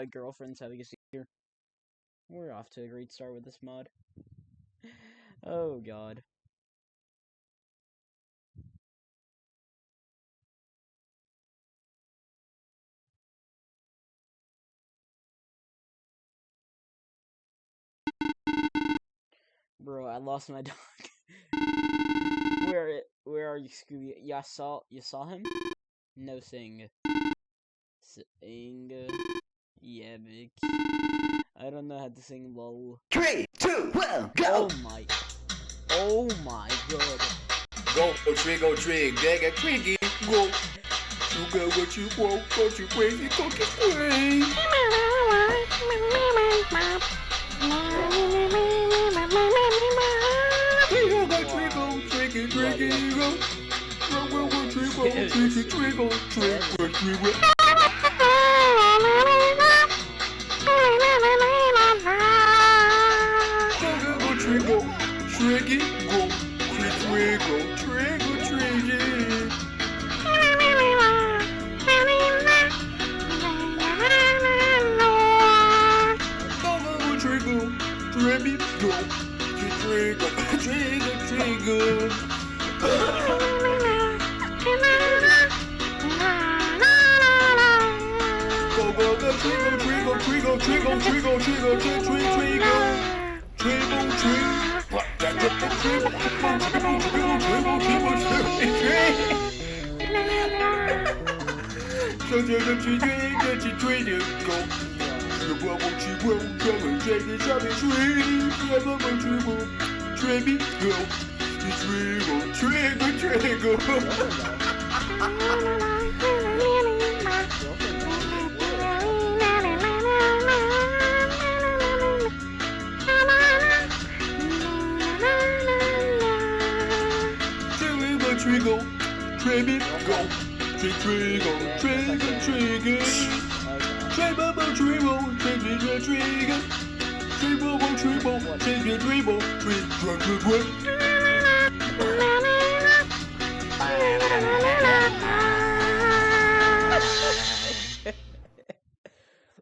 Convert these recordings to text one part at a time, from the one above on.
girlfriend's having a seizure. We're off to a great start with this mod. Oh god. Bro, I lost my dog. Where are you, Scooby? You saw him? No sing. Sing. Yeah, big. I don't know how to sing lol. 3, 2, 1, go! Oh my god. Go, trigger, get a triggy, go. You got what you want, got you crazy, go get crazy.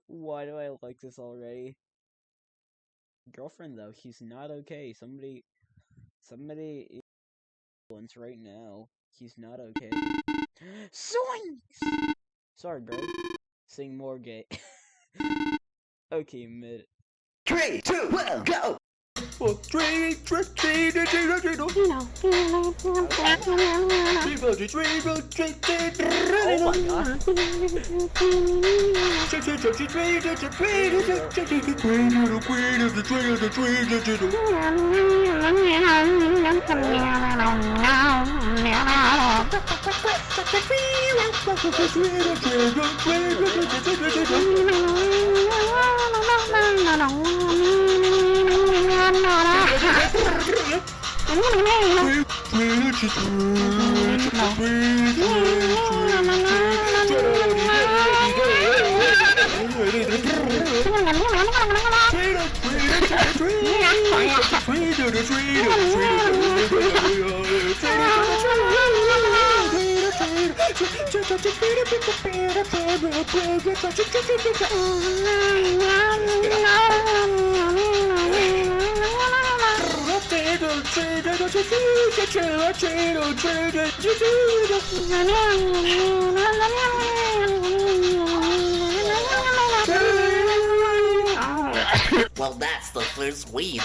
Why do I like this already? Girlfriend though, he's not okay. Somebody influence right now. He's not okay. Zoinks! Sorry, bro. Sing more gay. Okay, mid. 3, 2, 1, go! Oh well, that's the first weed.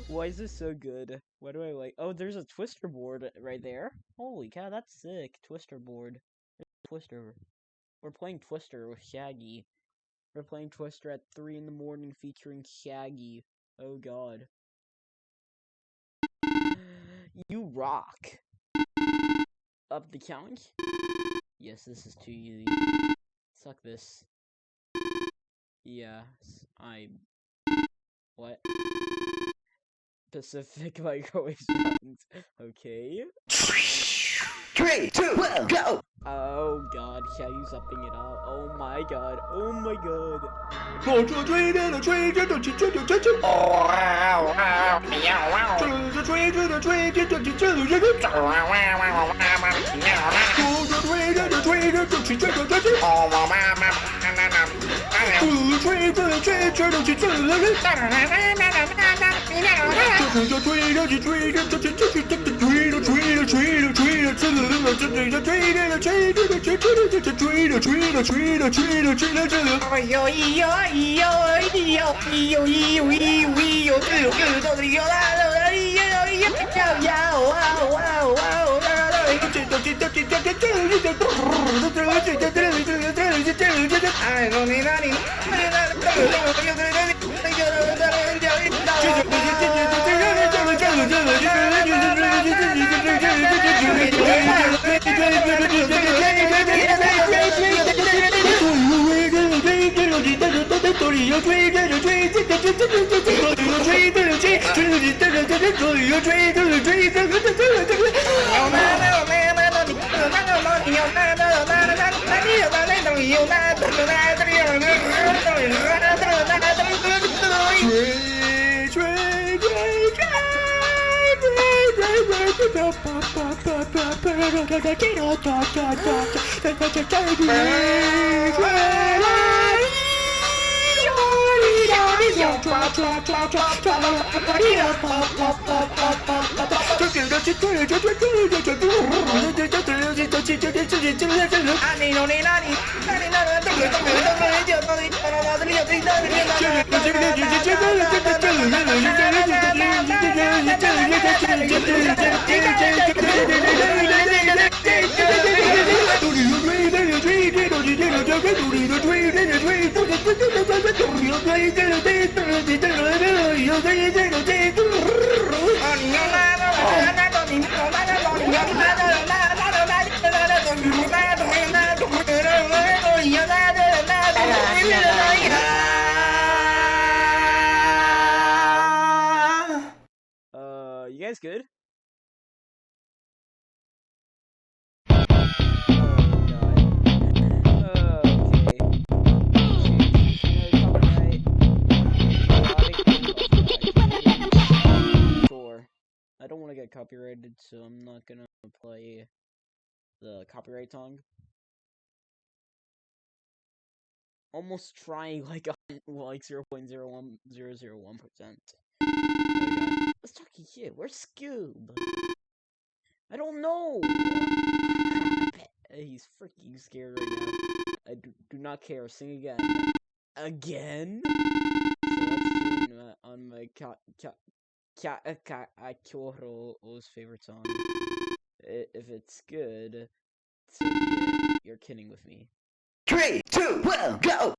Why is this so good? Why do I like? Oh, there's a twister board right there. Holy cow, that's sick. Twister board. Twister. We're playing Twister with Shaggy. We're playing Twister at 3 in the morning featuring Shaggy. Oh god. You rock. Up the count? Yes, this is too easy. Suck this. Yes, What? Pacific Microwave Sounds. Okay. 3, 2, 1, go! Oh god, Shaggy's upping it up. Oh my god. Oh my god. You guys good? I don't want to get copyrighted, so I'm not gonna play the copyright song. Almost trying like 0.01001%. Let's talk shit. Where's Scoob? I don't know. He's freaking scared right now. I do not care. Sing again. Again? So let's tune on my Kyoro's favorite song. If it's good, so yeah, you're kidding with me. 3, 2, 1, go!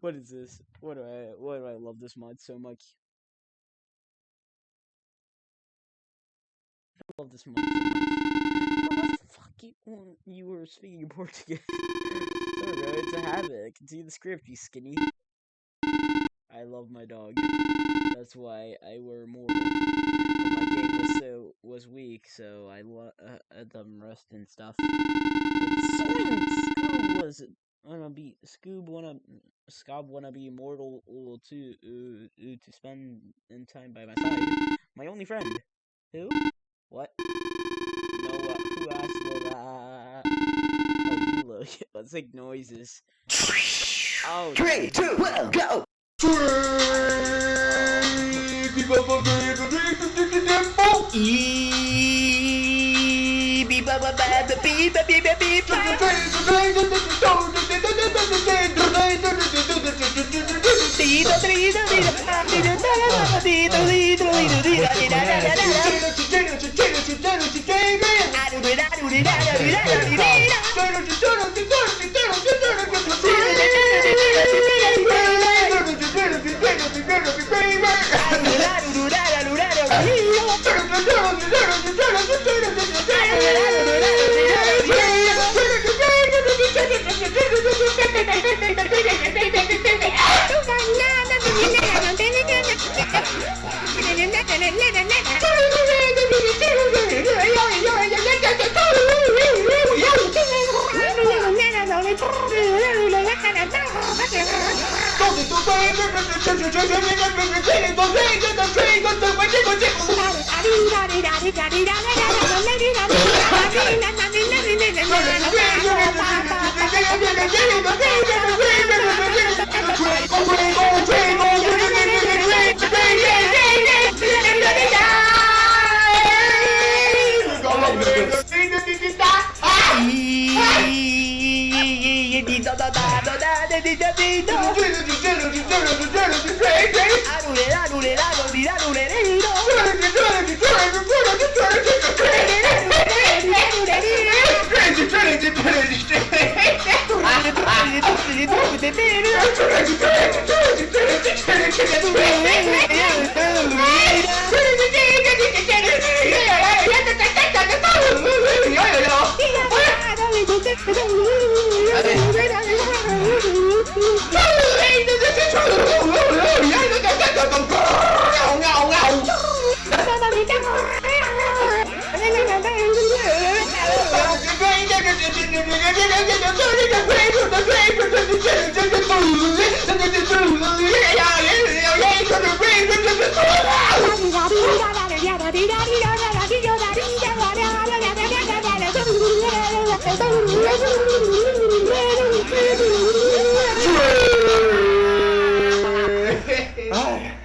What is this? Why do I love this mod so much? I love this mod so much. What the fuck you were speaking Portuguese? Sorry, bro, it's a habit. See the script, you skinny. I love my dog. That's why I were mortal. But my game was weak, so I let them rest and stuff. Scoob wanna be immortal to spend time by my side. My only friend. Who? What? No, who asked that? Oh, you look. Let's make noises. Oh, 3, 2, 1, go!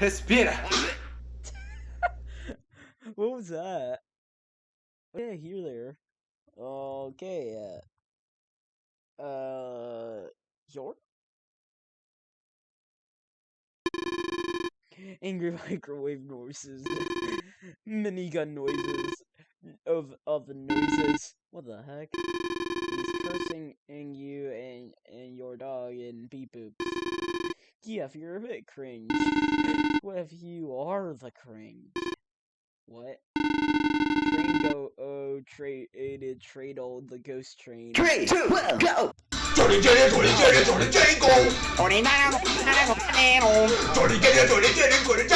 Respira. What was that? What did I hear there? Okay, your angry microwave noises, minigun noises, of the noises. What the heck? He's cursing in you and your dog and beep boops. Yeah, you're a bit cringe. What if you are the cringe? What? Train go, oh, trade old the ghost train. 3, 2, 1, go! Johnny Jenny, Johnny Jenny, Johnny Jenny, go! Johnny Jenny, Johnny Jenny, Johnny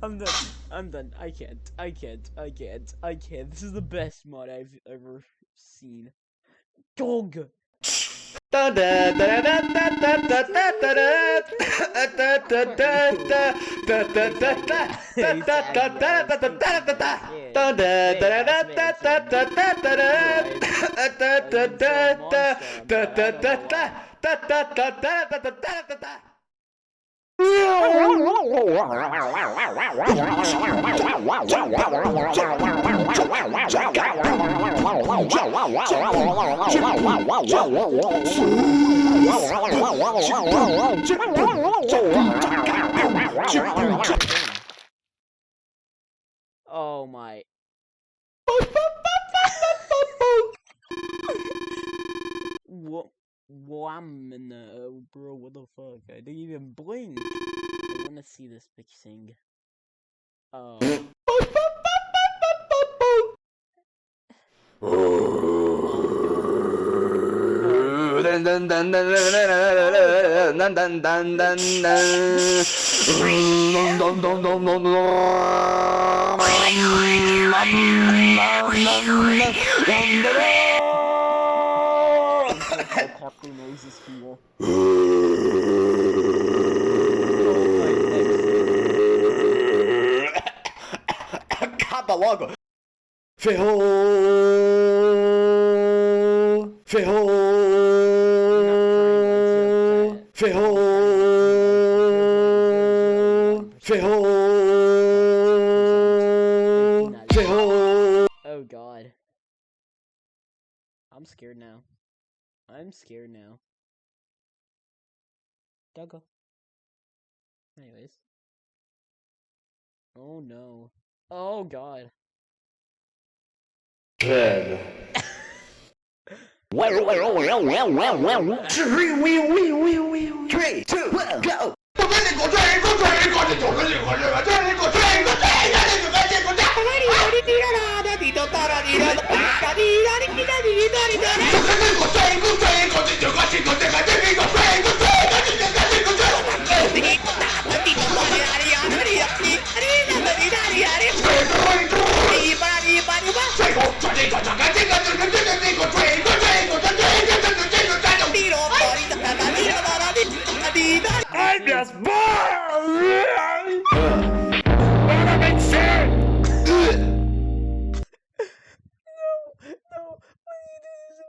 I'm done. I'm done. I can't. I can't. I can't. I can't. This is the best mod I've ever seen. Dog! Oh my. Bro, what the fuck? I didn't even blink. I wanna see this bitch sing. Oh. Noises feel. Acaba logo! Ferrou! Ferrou! Ferrou! Ferrou! Ferrou! Oh god. I'm scared now. I'm scared now. Doggo. Anyways. Oh no. Oh god. Well. Three, two, one, go! I'm just bored! Wanna make sense? No, why do you do this to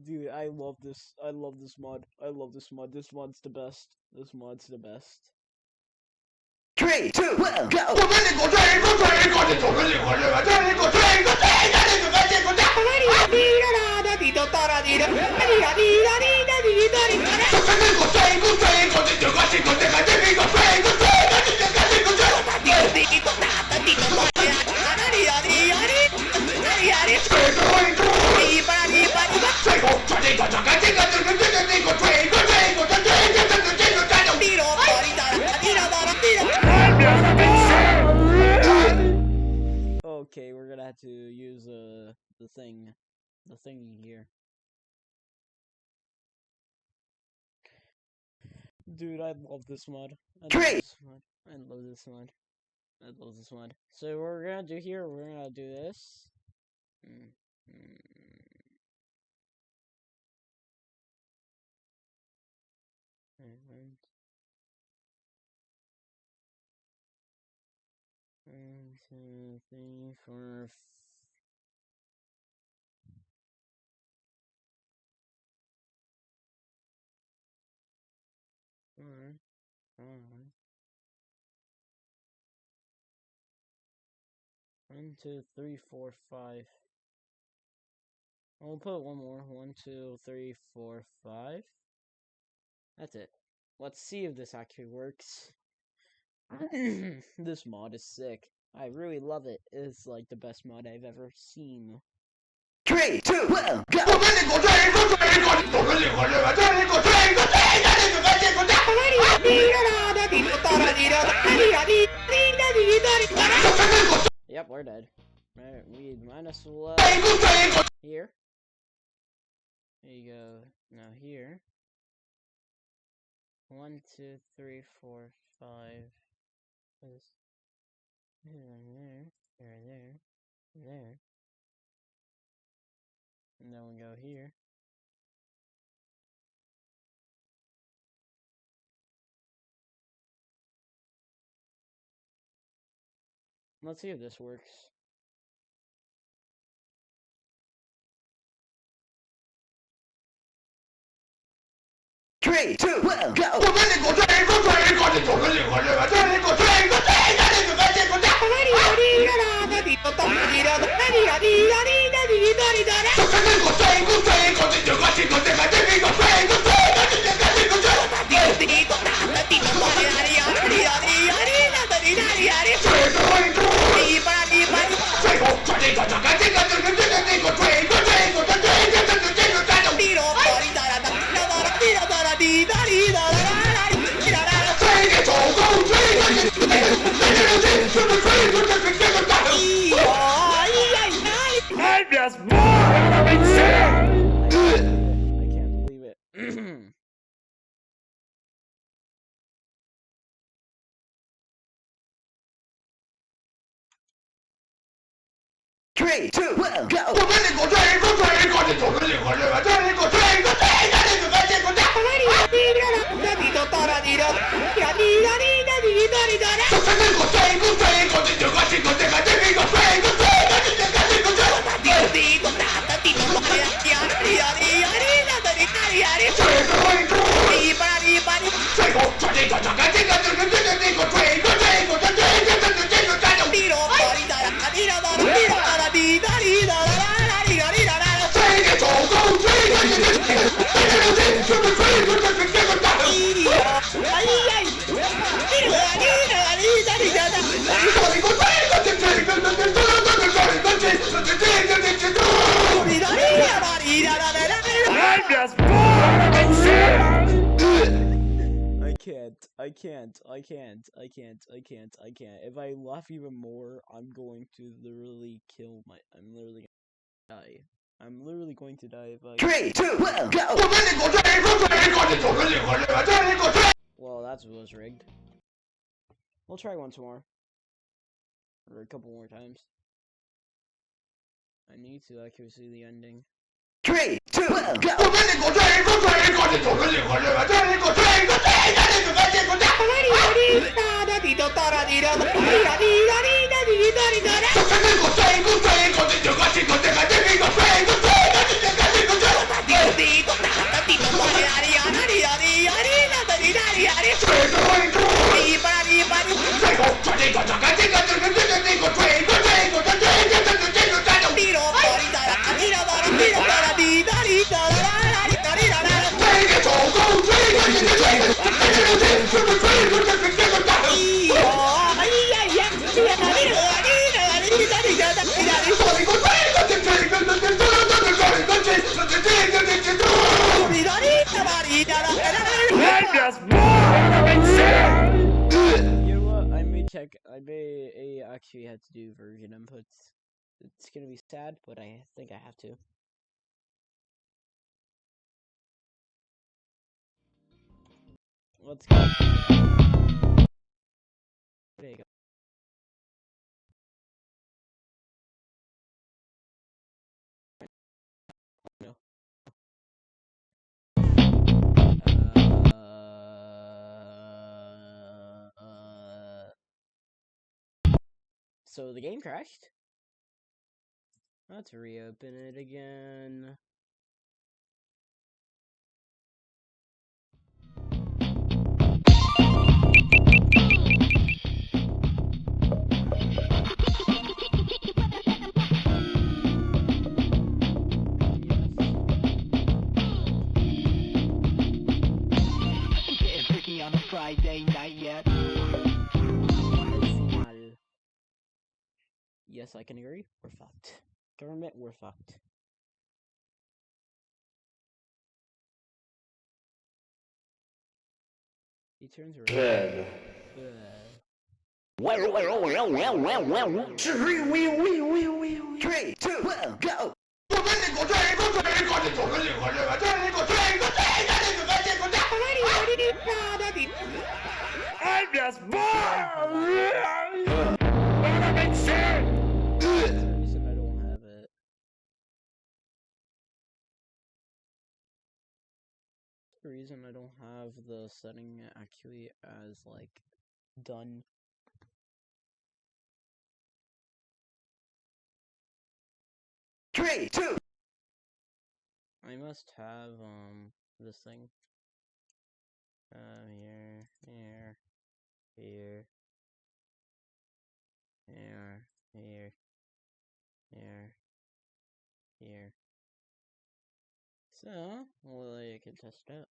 me? Dude, I love this. I love this mod. I love this mod. This mod's the best. This mod's the best. 3, 2, 1, go! Okay, we're gonna have to use the thingy here. Dude, I love this mod. I love Three. this mod. I love this mod. I love this mod. So what we're gonna do here, we're gonna do this. One, two, three, four. One, two, three, four, five. We'll put one more. One, two, three, four, five. That's it. Let's see if this actually works. This mod is sick. I really love it. It's like the best mod I've ever seen. 3, 2, 1, go! Yep, we're dead. Right, we minus here. There you go. Now here. 1, 2, 3, 4, 5. There, there. And then we go here. Let's see if this works. Three, two, one, go! I'm just bored! I can't believe it. 3, 2, 1, go! I'm just bored! I can't. If I laugh even more, I'm going to literally kill my. I'm literally gonna die. I'm literally going to die if I. 3, 2, 1, go! Well, that was rigged. We'll try once more. Or a couple more times. I need to actually see the ending. 3, 2, 1, go! 我跟你过追过追过，你走个领和人吧，这里过追过追，那里个关键过打。哒哒滴答哒哒滴答，滴答滴答滴答滴答滴答。我跟你过追过追过，你走个追过追过，这里过追过追过，你走个追过追过。滴答滴答哒滴答哒滴答滴答滴答滴答滴答滴答滴答滴答。追过追过，滴吧滴吧滴。追过追过追过追过追过追过追过追过追过追过追过追过追过。滴答吧滴答哒滴答哒滴答哒滴答滴答啦啦滴答滴答啦。追个走狗追个追个追个追个追个追个追个。You know what? I may check. I may actually have to do version inputs. It's gonna be sad, but I think I have to. Let's go. There you go. No. So the game crashed. Let's reopen it again. On a Friday night yet. Yes, I can agree. We're fucked. Government, we're fucked. He turns around. Red. Well. 3, 2, 1, go! 我跟你过追过追过，你走个领和人吧，这里过追过追过，这里个关键过打。I'm just born. That makes sense. That's the reason I don't have it. That's the reason I don't have the setting actually as like done. Three, two. I must have this thing. Here, here, here, here, here, here, here. So, well, I can test it.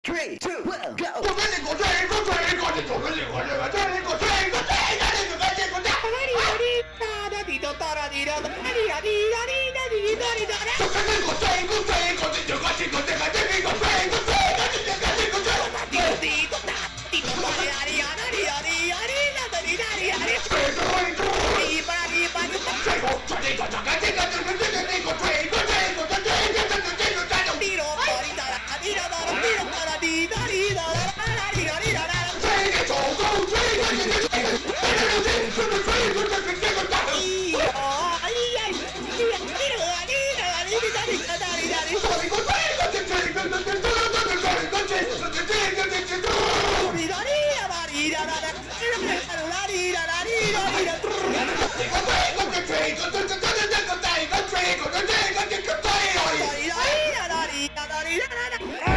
Three, two, 1, go! 我跟你过追过追过，你走个领和人吧，这里过追过追过，这里个关键过打。哒哒滴答哒哒滴答，滴答滴答滴答滴答滴答。我跟你过追过追过，你走个追过追过，这里过追过追过，这里个追过追过。滴答滴答滴答哒滴答滴答滴答滴答滴答滴答滴答。追过追过，滴吧滴吧滴吧。追过追过追过追过追过追过追过追过追过追过追过追过追过。滴答滴答滴答哒滴答哒滴答滴答啦啦滴答滴答啦。追个走狗追个追个追个追个追个追个追个追个打。哎呀！滴答滴答滴答滴答滴答滴答滴答。追过追过追过追过追过追过追过追过追过。滴答滴答吧滴答啦啦滴答啦滴答啦滴答滴答。追过追过追过追过追过追过追过追过追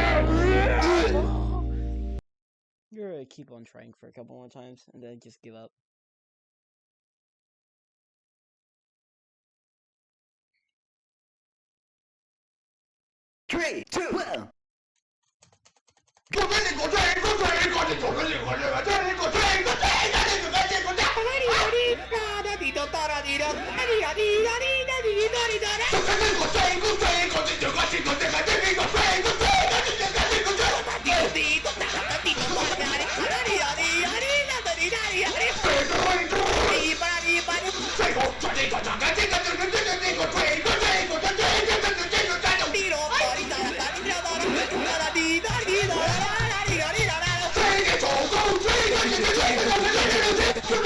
过追You're gonna keep on trying for a couple more times and then just give up. Three, two, 1. 我跟你过追过追过，你走个领和人吧，这里过追过追过，这里个关键过打。哒哒滴答哒哒滴答，滴答滴答滴答滴答滴答。我跟你过追过追过，你走个追过追过，这里过追过追过，这里个追过追过。滴答滴答哒滴答哒滴答滴答滴答滴答滴答滴答。追过追过，滴吧滴吧滴。追过追过追过追过追过追过追过追过追过追过追过追过追过。滴答吧滴答哒滴答哒滴答滴答啦啦滴答滴答啦。追个走狗追个追个追个追个追个追个追个。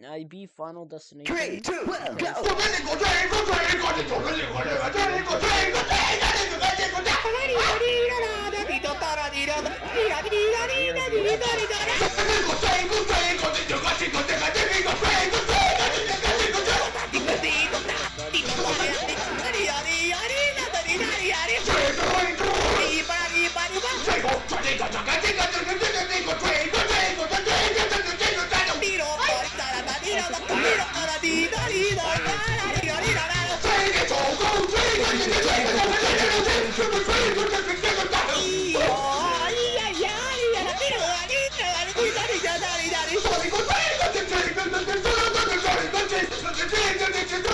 I beat Final Destination. 3, 2, 1, go! 我们这个追个追个的，走个这个这个这个追个追个这个这个哒啦哩啦哩啦啦的，滴答哒啦滴啦哒哩啦哩啦哩啦哩啦哩啦。这个追个追个的，这个这个这个这个追个追个这个这个这个滴个滴个哒，滴个哒哩啦哩啦哩啦哩啦哒哩啦哩啦哩。追个追个，哩吧哩吧哩吧。追个追这个这个这个这个这个这个追个追个这个这个这个这个滴咯哒啦哒哩啦哒哩啦哒啦滴哒哩啦哒啦哩啦哩啦啦。追个走狗追个这个追个这个这个这个追个这个这个哒。咿呀咿呀呀哩呀啦哩啦哩啦哩啦哩啦哩啦哩。追个追个这个这个这个这个这个追个这个这个这个这个。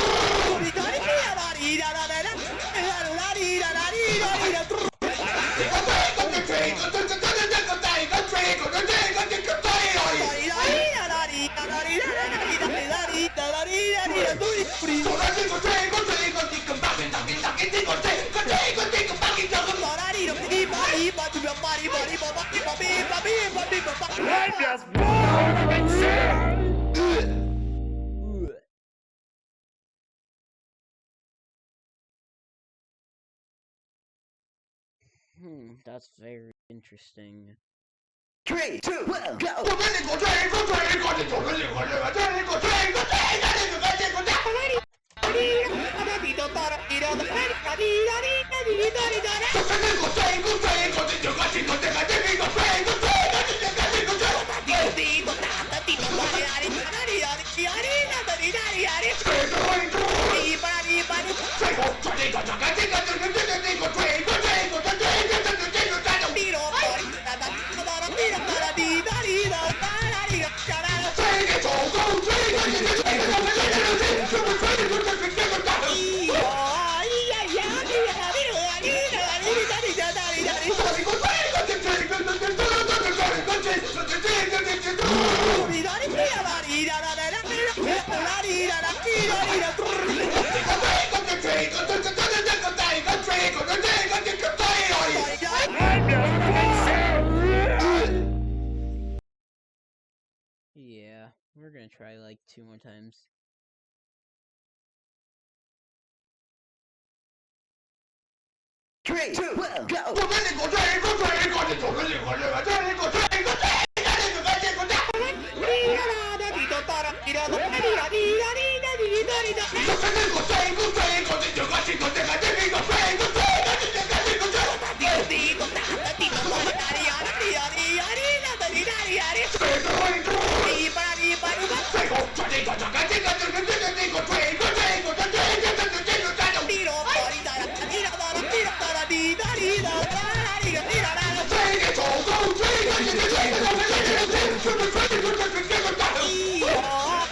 哩啦哩啦哩啦啦啦啦啦哩啦啦哩啦哩啦。这个追个这个这个这个这个这个追个这个这个这个追来。哩啦哩啦啦哩啦啦哩啦啦哩啦哩啦哩啦哩啦哩啦。做啦这个追个追个这个八个打给打给这个这个这个这个八个这个啦啦哩啦哩吧哩吧就要吧哩吧哩吧吧哩吧哩吧哩吧哩吧吧。I'm just born insane. That's very interesting. 3, 2, 1, go! 我们这个追个追个的，走个这个这个这个追个这个这个这个哒啦哩啦啦滴答哒啦滴啦哒啦哩啦哩啦哩啦哩啦。这个追个追个的，这个这个这个这个追个追个这个这个这个滴滴答答滴答啦哩啦哩啦哩啦哩啦哩啦哒哩啦哩啦哩。追个追个，哩吧哩吧哩。追个追这个这个这个这个这个这个追个追个这个这个这个这个这个滴咯吧哩哒哒哒哒滴哒哒滴哒哩啦哒啦哩啦啦啦。追个走狗追个这个追个这个这个这个追个这个这个哒。咿呀咿呀呀哩呀啦哩啦哩啦哩啦哩啦哩啦哩。追个追个这个这个这个这个这个追个这个这个这个。哩啦哩啦啦哩啦啦啦啦哩啦啦哩啦啦哩啦哩啦。这个追个这个这个这个这个带个追个这个这个追来。Yeah, we're gonna try like 2 more times. Three, 2, 1, go! 我们这个追个追个的，走个这个这个这个追个这个这个这个哒啦哩啦啦的，滴答哒啦滴啦哒哩啦哩啦哩啦哩啦哩啦。这个追个追个的，这个这个这个这个追个追个这个这个这个滴滴答答滴答啦哩啦哩啦哩啦哩啦哒哩啦哩啦哩。追个追个，哩吧哩吧哩吧。追个追这个这个这个这个这个这个追个追个这个这个这个这个滴咯吧哩哒啦哩啦哒啦哩啦哒啦滴答哩啦啦啦哩啦哩啦啦。追个走狗追个这个追个这个这个这个追个这个这个哒。咿呀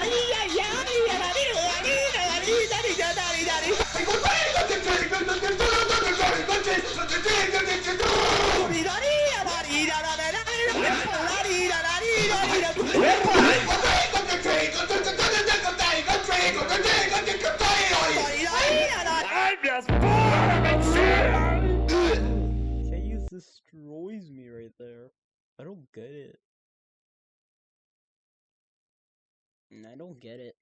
咿呀呀哩呀啦哩啦哩啦哩啦哩啦哒哩啦哩。追个追个这个这个这个这个这个追个这个这个这个。哩啦哩呀啦哩啦啦啦啦哩啦啦哩啦啦哩啦哩啦。追个追个这个这个这个带个追个这个这个追来。I'm just born insane. Chaos destroys me right there. I don't get it. I don't get it.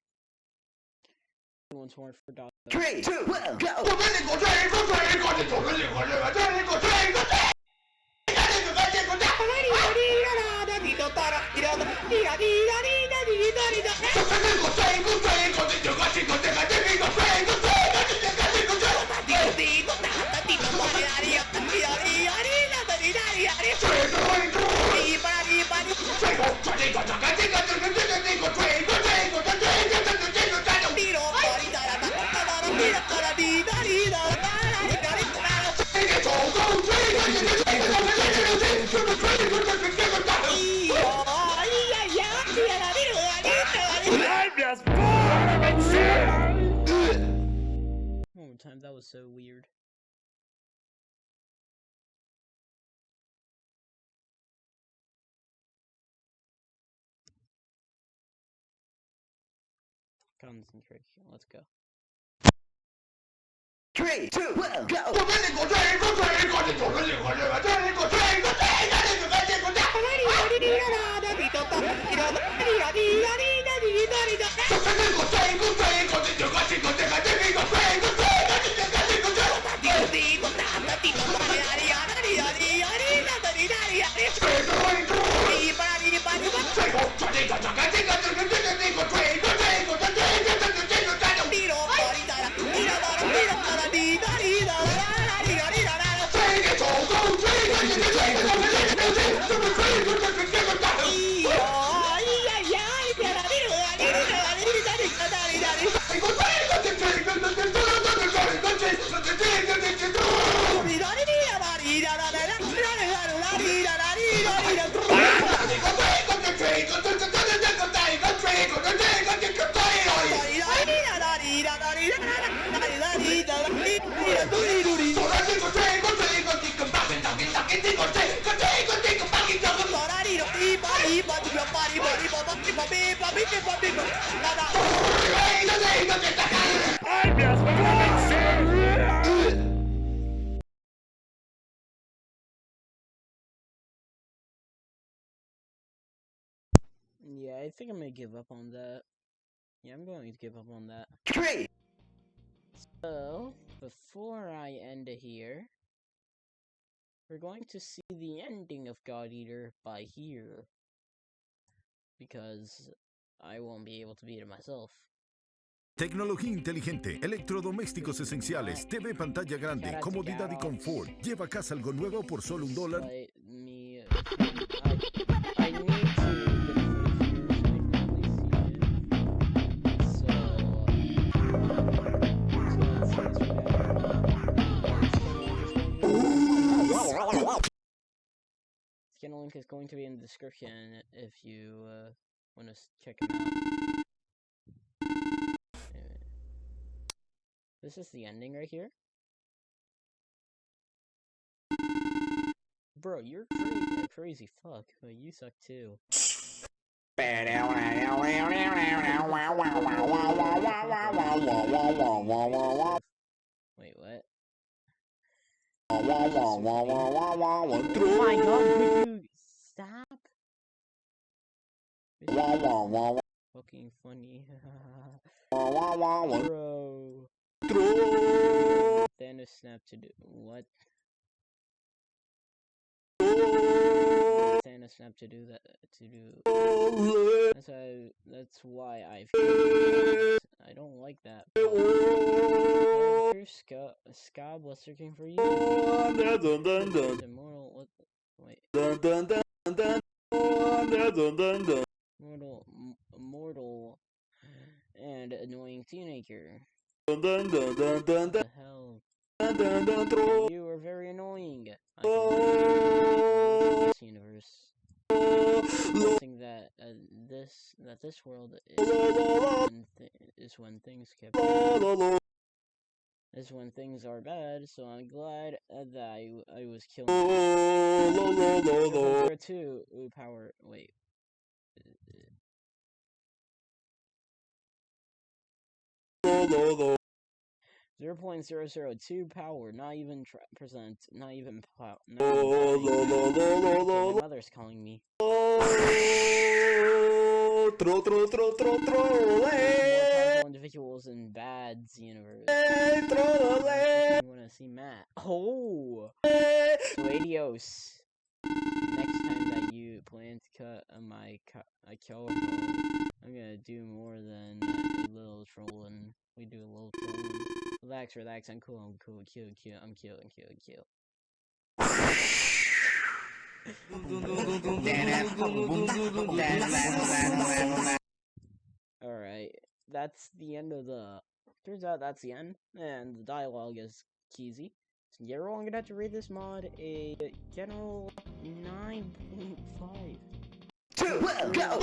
Once more for Dot. 3, 2, 1, go! 我们这个追个追个的，走个这个这个这个追个这个这个这个哒啦哩啦啦的，滴答哒啦滴啦哒哩啦哩啦哩啦哩啦哩啦。这个追个追个的，这个这个这个这个追个追个这个这个这个滴滴答答滴答啦哩啦哩啦哩啦哩啦哒哩啦哩啦哩。追个追个，哩吧哩吧哩。追个追这个这个这个这个这个这个追个追个这个这个这个这个滴咯吧哩哒啦哒哒啦哩啦哒啦哩啦哩啦哒啦哩啦哩啦。追个走狗追个这个追个这个这个这个追个这个这个哒。咿呀咿呀呀哩呀啦哩啦哩啦哩。I'm just born insane. One more time, that was so weird. Concentration, let's go. 3, 2, 1, go! 我们这个追个追个的，走个这个这个这个追个这个这个这个哒啦哩啦哩啦啦的，滴答哒啦哩啦哩啦哩啦哩啦哩啦。Yeah, I think I'm gonna give up on that. Yeah, I'm going to give up on that. 3. So, before I end here, we're going to see the ending of God Eater by here. Because I won't be able to beat it myself. Tecnología inteligente, electrodomésticos esenciales, TV pantalla grande, comodidad y confort. Lleva a casa algo nuevo por solo $1. I need to get the footage here so I can clearly see it. Channel link is going to be in the description if you want to check it out. This is the ending right here. Bro, you're crazy fuck. But you suck too. Wait, what? Oh my god, could you stop? Fucking funny. Bro. Thanos snap to do what? Thanos snap to do that that's why I've I don't like that. Scab was searching for you. Immortal what wait. Mortal and annoying teenager. What the hell? You are very annoying. I can this universe. Guessing that this world is when things kept is when things are bad. So I'm glad that I was killed. 0.02 power. Wait. 0.002 power, not even percent, not even power. My mother's calling me. More powerful individuals in Bad's universe. I want to see Matt. Oh! So adios. Next time that you plan to cut my kill, I'm gonna do more than a little trolling. We do a little trolling. Relax, I'm cool, cute, I'm cute. Alright, that's the end of the... Turns out that's the end, and the dialogue is cheesy. So yeah, we're only gonna have to rate this mod a general 9.5. 2, 1, go!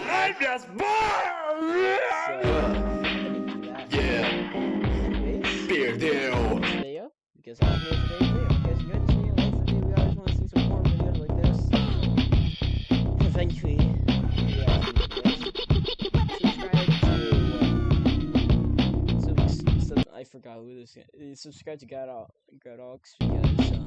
I'm just born! Yeah. subscribe to Godox because